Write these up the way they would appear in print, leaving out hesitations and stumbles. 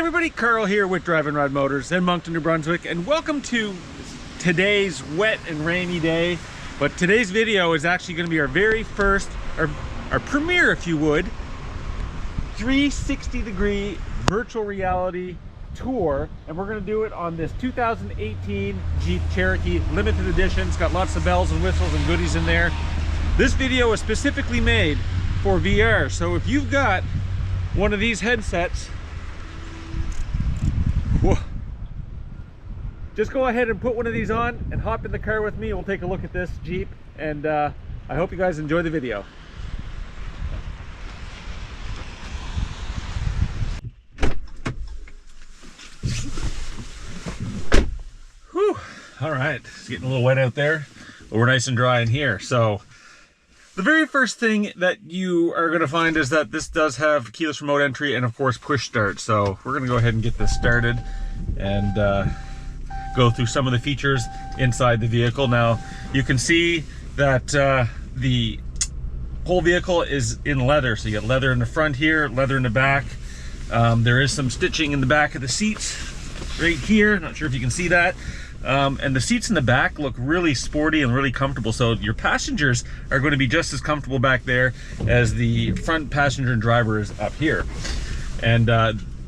everybody, Carl here with Drive and Ride Motors in Moncton, New Brunswick, and welcome to today's wet and rainy day. But today's video is actually going to be our very first, our premiere, if you would, 360-degree virtual reality tour, and we're going to do it on this 2018 Jeep Cherokee limited edition. It's got lots of bells and whistles and goodies in there. This video is specifically made for VR, so if you've got one of these headsets, whoa, just go ahead and put one of these on and hop in the car with me. We'll take a look at this Jeep, and I hope you guys enjoy the video. Whew. All right, it's getting a little wet out there, but we're nice and dry in here. So the very first thing that you are going to find is that this does have keyless remote entry and of course push start. So we're going to go ahead and get this started and go through some of the features inside the vehicle. Now you can see that the whole vehicle is in leather. So you got leather in the front here, leather in the back. There is some stitching in the back of the seats right here. Not sure if you can see that. And the seats in the back look really sporty and really comfortable, so your passengers are going to be just as comfortable back there as the front passenger and driver is up here. And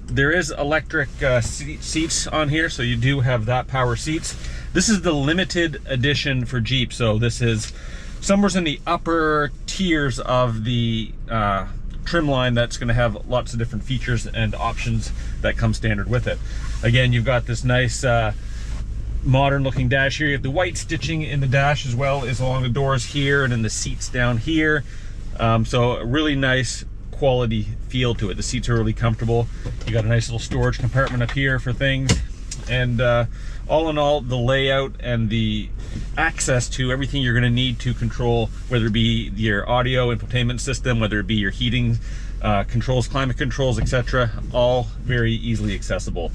there is electric seats on here, so you do have that power seats. This is the limited edition for Jeep, so this is somewhere in the upper tiers of the trim line that's going to have lots of different features and options that come standard with it. Again, you've got this nice modern looking dash here. You have the white stitching in the dash as well as along the doors here and in the seats down here. So a really nice quality feel to it. The seats are really comfortable. You got a nice little storage compartment up here for things. And all in all, the layout and the access to everything you're going to need to control, whether it be your audio infotainment system, whether it be your heating controls, climate controls, etc., all very easily accessible.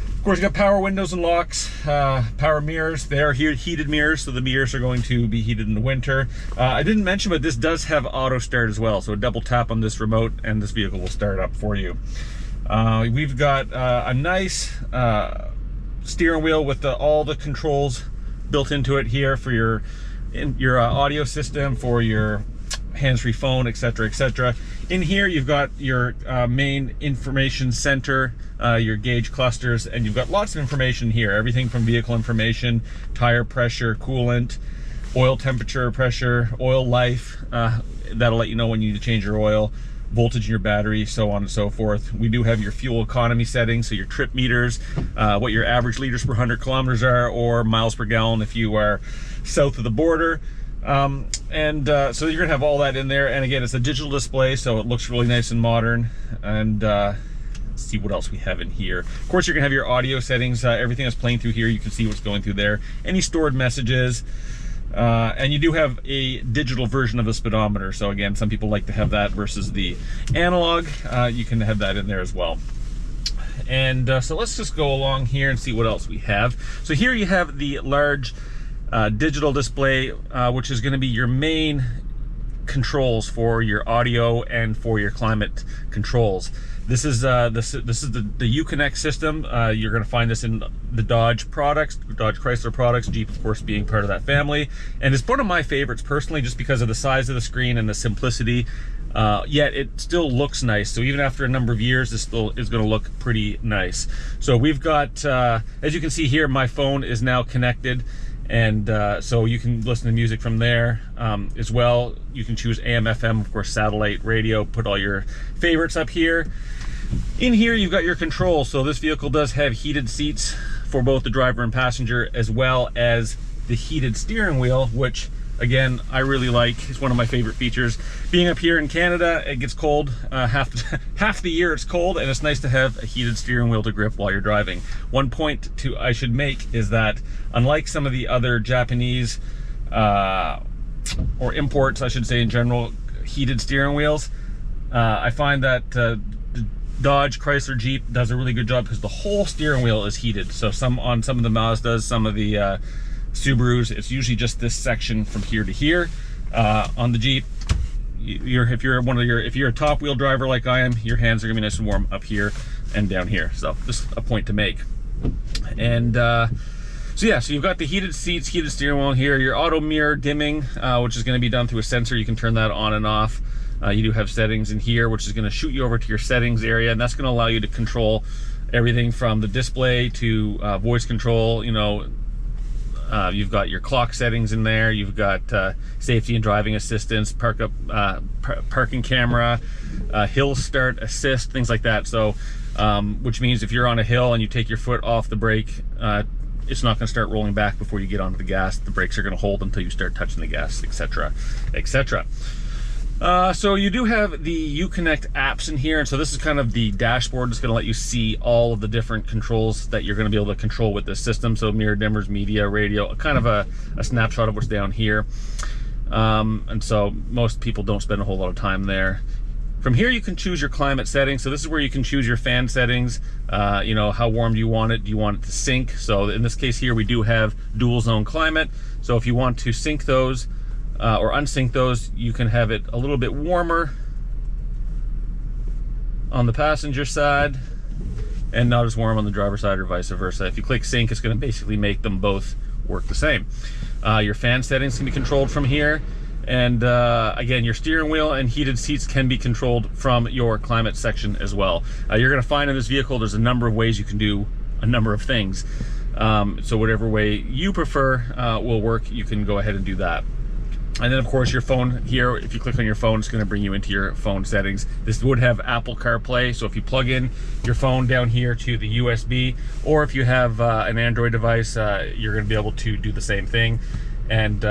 Of course, you got power windows and locks, power mirrors. They are heated mirrors, so the mirrors are going to be heated in the winter. I didn't mention, but this does have auto start as well. So a double tap on this remote and this vehicle will start up for you. We've got a nice steering wheel with all the controls built into it here for your audio system, for your hands-free phone, etc., etc. In here you've got your main information center, your gauge clusters, and you've got lots of information here. Everything from vehicle information, tire pressure, coolant, oil temperature, pressure, oil life, that'll let you know when you need to change your oil, voltage in your battery, so on and so forth. We do have your fuel economy settings, so your trip meters, what your average liters per 100 kilometers are, or miles per gallon if you are south of the border. So you're gonna have all that in there, and again, it's a digital display, so it looks really nice and modern. And let's see what else we have in here. Of course, you're gonna have your audio settings. Everything that's playing through here, you can see what's going through there, any stored messages, and you do have a digital version of the speedometer. So again, some people like to have that versus the analog. You can have that in there as well. And so let's just go along here and see what else we have. So here you have the large digital display, which is going to be your main controls for your audio and for your climate controls. This is the Uconnect system. You're going to find this in the Dodge products, Dodge Chrysler products, Jeep of course being part of that family, and it's one of my favorites personally, just because of the size of the screen and the simplicity. Yet it still looks nice. So even after a number of years, this still is going to look pretty nice. So we've got, as you can see here, my phone is now connected. And so you can listen to music from there as well. You can choose AM, FM, of course, satellite radio, put all your favorites up here. In here, you've got your controls. So this vehicle does have heated seats for both the driver and passenger, as well as the heated steering wheel, which again, I really like. It's one of my favorite features. Being up here in Canada, it gets cold. Half the year it's cold, and it's nice to have a heated steering wheel to grip while you're driving. One point I should make is that unlike some of the other Japanese or imports, I should say in general, heated steering wheels, I find that the Dodge, Chrysler, Jeep does a really good job because the whole steering wheel is heated. So on some of the Mazdas, some of the Subarus, it's usually just this section from here to here. On the Jeep, if you're a top wheel driver like I am, your hands are gonna be nice and warm up here. and down here. So just a point to make. And so yeah, so you've got the heated seats, heated steering wheel here, your auto mirror dimming, which is going to be done through a sensor. You can turn that on and off. You do have settings in here, which is going to shoot you over to your settings area, and that's going to allow you to control everything from the display to voice control. You know, you've got your clock settings in there. You've got safety and driving assistance, parking camera, hill start assist, things like that. So, which means if you're on a hill and you take your foot off the brake, it's not going to start rolling back before you get onto the gas. The brakes are going to hold until you start touching the gas, etc., etc. So you do have the Uconnect apps in here, and so this is kind of the dashboard. It's going to let you see all of the different controls that you're going to be able to control with this system. So mirror dimmers, media, radio, kind of a snapshot of what's down here. And so most people don't spend a whole lot of time there. From here you can choose your climate settings. So this is where you can choose your fan settings. You know, how warm do you want it? Do you want it to sync? So in this case here we do have dual zone climate. So if you want to sync those, or unsync those, you can have it a little bit warmer on the passenger side and not as warm on the driver's side, or vice versa. If you click sync, it's going to basically make them both work the same. Your fan settings can be controlled from here, and again, your steering wheel and heated seats can be controlled from your climate section as well. You're going to find in this vehicle there's a number of ways you can do a number of things. So whatever way you prefer will work. You can go ahead and do that. And then of course your phone here, if you click on your phone, it's going to bring you into your phone settings. This would have Apple CarPlay, so if you plug in your phone down here to the USB, or if you have an Android device, you're going to be able to do the same thing and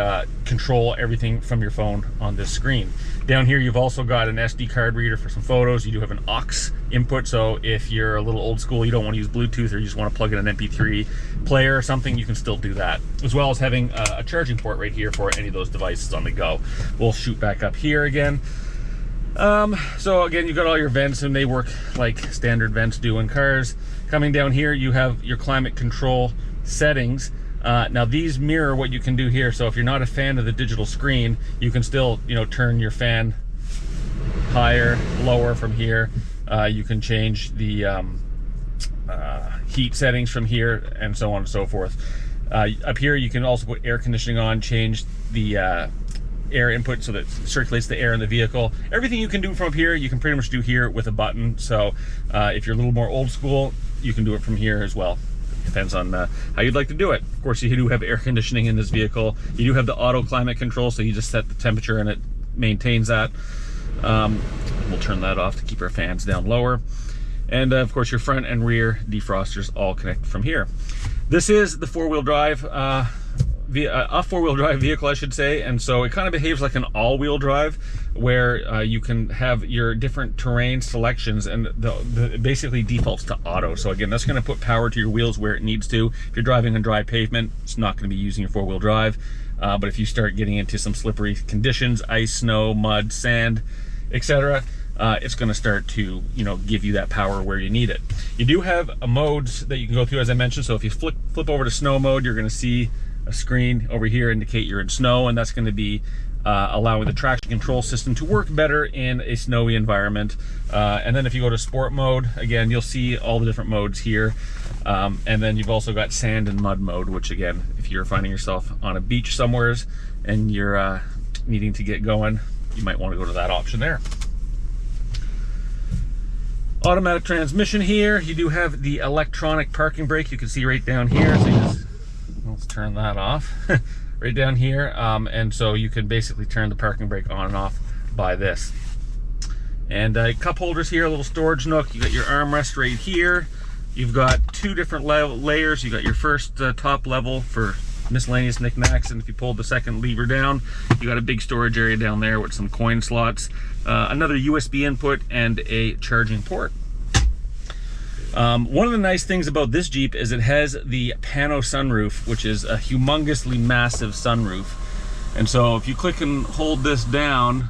control everything from your phone on this screen. Down here you've also got an SD card reader for some photos. You do have an aux input, so if you're a little old school, you don't want to use Bluetooth, or you just want to plug in an MP3 player or something, you can still do that, as well as having a charging port right here for any of those devices on the go. We'll shoot back up here again. So again, you've got all your vents, and they work like standard vents do in cars. Coming down here you have your climate control settings. Now these mirror what you can do here. So if you're not a fan of the digital screen, you can still, you know, turn your fan higher, lower from here. You can change the heat settings from here, and so on and so forth. Up here you can also put air conditioning on, change the air input so that it circulates the air in the vehicle. Everything you can do from up here, you can pretty much do here with a button. So if you're a little more old school, you can do it from here as well. Depends on how you'd like to do it. Of course, you do have air conditioning in this vehicle. You do have the auto climate control, so you just set the temperature and it maintains that. We'll turn that off to keep our fans down lower. And of course, your front and rear defrosters all connect from here. This is the four-wheel drive, a four-wheel drive vehicle, I should say, and so it kind of behaves like an all-wheel drive, where you can have your different terrain selections, and it basically defaults to auto. So again, that's going to put power to your wheels where it needs to. If you're driving on dry pavement, it's not going to be using your four-wheel drive. But if you start getting into some slippery conditions, ice, snow, mud, sand, etc., it's going to start to, you know, give you that power where you need it. You do have modes that you can go through, as I mentioned. So if you flip over to snow mode, you're going to see a screen over here indicate you're in snow, and that's going to be allowing the traction control system to work better in a snowy environment. And then if you go to sport mode, again, you'll see all the different modes here. And then you've also got sand and mud mode, which again, if you're finding yourself on a beach somewheres and you're needing to get going, you might want to go to that option there. Automatic transmission here. You do have the electronic parking brake. You can see right down here. So you just, let's turn that off. Right down here, and so you can basically turn the parking brake on and off by this. And cup holders here, a little storage nook. You got your armrest right here. You've got two different layers. You got your first top level for miscellaneous knickknacks, and if you pull the second lever down, you got a big storage area down there with some coin slots, another USB input, and a charging port. One of the nice things about this Jeep is it has the pano sunroof, which is a humongously massive sunroof. And so if you click and hold this down,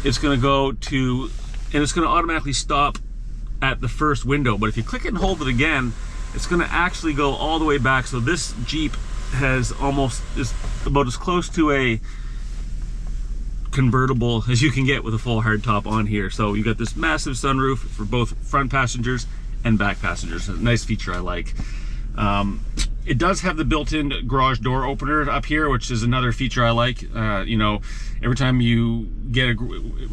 it's going to go to, and it's going to automatically stop at the first window. But if you click it and hold it again, it's going to actually go all the way back. So this Jeep has is about as close to a convertible as you can get with a full hardtop on here. So you got this massive sunroof for both front passengers and back passengers. A nice feature I like. It does have the built-in garage door opener up here, which is another feature I like. You know, every time you get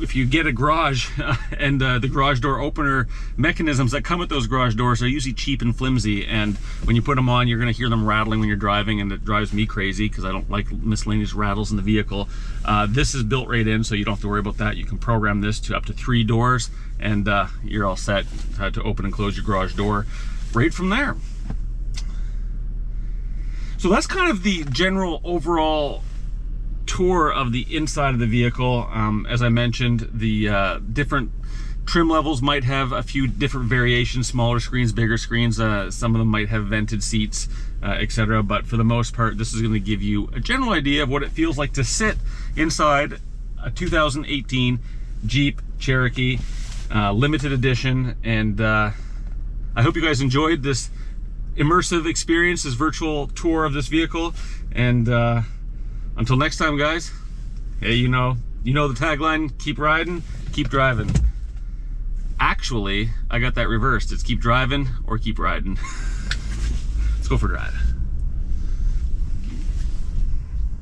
if you get a garage and the garage door opener mechanisms that come with those garage doors are usually cheap and flimsy, and when you put them on, you're going to hear them rattling when you're driving, and it drives me crazy because I don't like miscellaneous rattles in the vehicle. This is built right in, so you don't have to worry about that. You can program this to up to 3 doors, and you're all set to open and close your garage door right from there. So that's kind of the general overall tour of the inside of the vehicle. As I mentioned, the different trim levels might have a few different variations, smaller screens, bigger screens. Some of them might have vented seats, etc. But for the most part, this is going to give you a general idea of what it feels like to sit inside a 2018 Jeep Cherokee limited edition. And I hope you guys enjoyed this immersive experience, this virtual tour of this vehicle. And until next time, guys, hey, you know the tagline: keep riding, keep driving. Actually, I got that reversed. It's keep driving or keep riding. Let's go for a drive.